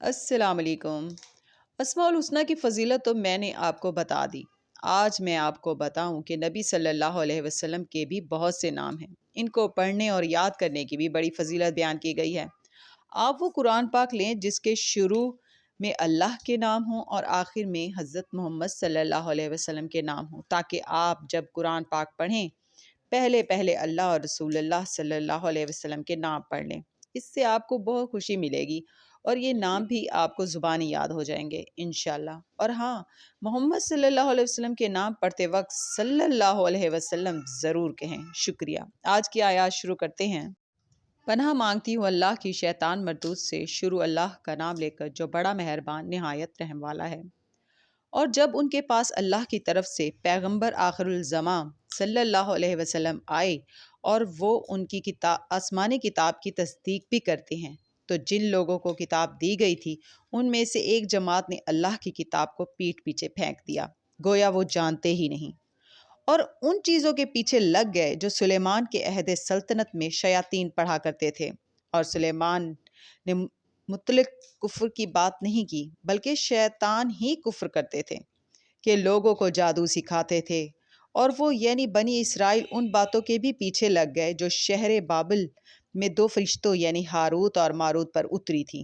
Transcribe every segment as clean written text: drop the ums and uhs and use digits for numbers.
السلام علیکم۔ اسماء الحسنہ کی فضیلت تو میں نے آپ کو بتا دی۔ آج میں آپ کو بتاؤں کہ نبی صلی اللہ علیہ وسلم کے بھی بہت سے نام ہیں۔ ان کو پڑھنے اور یاد کرنے کی بھی بڑی فضیلت بیان کی گئی ہے۔ آپ وہ قرآن پاک لیں جس کے شروع میں اللہ کے نام ہوں اور آخر میں حضرت محمد صلی اللہ علیہ وسلم کے نام ہوں، تاکہ آپ جب قرآن پاک پڑھیں پہلے پہلے اللہ اور رسول اللہ صلی اللہ علیہ وسلم کے نام پڑھ لیں۔ اس سے آپ کو بہت خوشی ملے گی اور یہ نام بھی آپ کو زبانی یاد ہو جائیں گے انشاءاللہ۔ اور ہاں، محمد صلی اللہ علیہ وسلم کے نام پڑھتے وقت صلی اللہ علیہ وسلم ضرور کہیں۔ شکریہ۔ آج کی آیات شروع کرتے ہیں۔ پناہ مانگتی ہوں اللہ کی شیطان مردود سے۔ شروع اللہ کا نام لے کر جو بڑا مہربان نہایت رحم والا ہے۔ اور جب ان کے پاس اللہ کی طرف سے پیغمبر آخر الزماں صلی اللہ علیہ وسلم آئے اور وہ ان کی آسمانی کتاب کی تصدیق بھی کرتے ہیں، تو جن لوگوں کو کتاب دی گئی تھی ان میں سے ایک جماعت نے اللہ کی کتاب کو پیٹھ پیچھے پھینک دیا، گویا وہ جانتے ہی نہیں، اور ان چیزوں کے پیچھے لگ گئے جو سلیمان کے عہد سلطنت میں شیاطین پڑھا کرتے تھے۔ اور سلیمان نے مطلق کفر کی بات نہیں کی، بلکہ شیطان ہی کفر کرتے تھے کہ لوگوں کو جادو سکھاتے تھے، اور وہ یعنی بنی اسرائیل ان باتوں کے بھی پیچھے لگ گئے جو شہر بابل میں دو فرشتوں یعنی ہاروت اور ماروت پر اتری تھیں،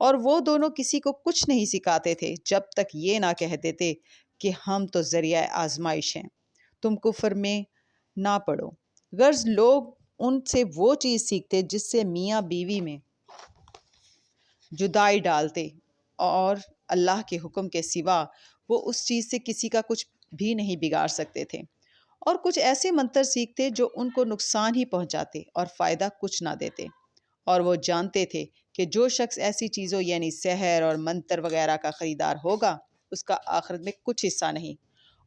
اور وہ دونوں کسی کو کچھ نہیں سکھاتے تھے جب تک یہ نہ کہہ دیتے کہ ہم تو ذریعہ آزمائش ہیں، تم کفر میں نہ پڑو۔ غرض لوگ ان سے وہ چیز سیکھتے جس سے میاں بیوی میں جدائی ڈالتے، اور اللہ کے حکم کے سوا وہ اس چیز سے کسی کا کچھ بھی نہیں بگاڑ سکتے تھے، اور کچھ ایسے منتر سیکھتے جو ان کو نقصان ہی پہنچاتے اور فائدہ کچھ نہ دیتے، اور وہ جانتے تھے کہ جو شخص ایسی چیزوں یعنی سحر اور منتر وغیرہ کا خریدار ہوگا اس کا آخرت میں کچھ حصہ نہیں،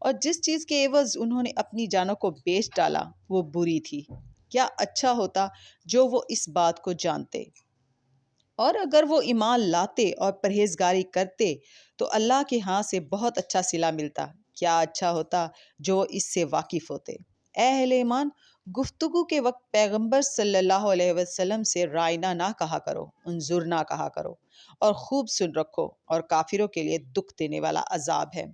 اور جس چیز کے عوض انہوں نے اپنی جانوں کو بیچ ڈالا وہ بری تھی۔ کیا اچھا ہوتا جو وہ اس بات کو جانتے، اور اگر وہ ایمان لاتے اور پرہیزگاری کرتے تو اللہ کے ہاں سے بہت اچھا صلہ ملتا۔ کیا اچھا ہوتا جو وہ اس سے واقف ہوتے۔ اے اہل ایمان، گفتگو کے وقت پیغمبر صلی اللہ علیہ وسلم سے رائنا نہ کہا کرو، انظر نہ کہا کرو، اور خوب سن رکھو، اور کافروں کے لیے دکھ دینے والا عذاب ہے۔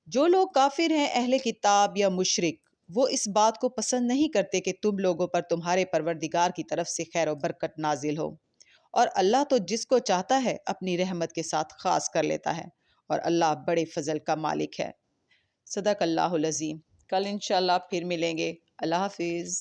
جو لوگ کافر ہیں، اہل کتاب یا مشرک، وہ اس بات کو پسند نہیں کرتے کہ تم لوگوں پر تمہارے پروردگار کی طرف سے خیر و برکت نازل ہو، اور اللہ تو جس کو چاہتا ہے اپنی رحمت کے ساتھ خاص کر لیتا ہے، اور اللہ بڑے فضل کا مالک ہے۔ صدق اللہ العظیم۔ کل انشاءاللہ پھر ملیں گے۔ اللہ حافظ۔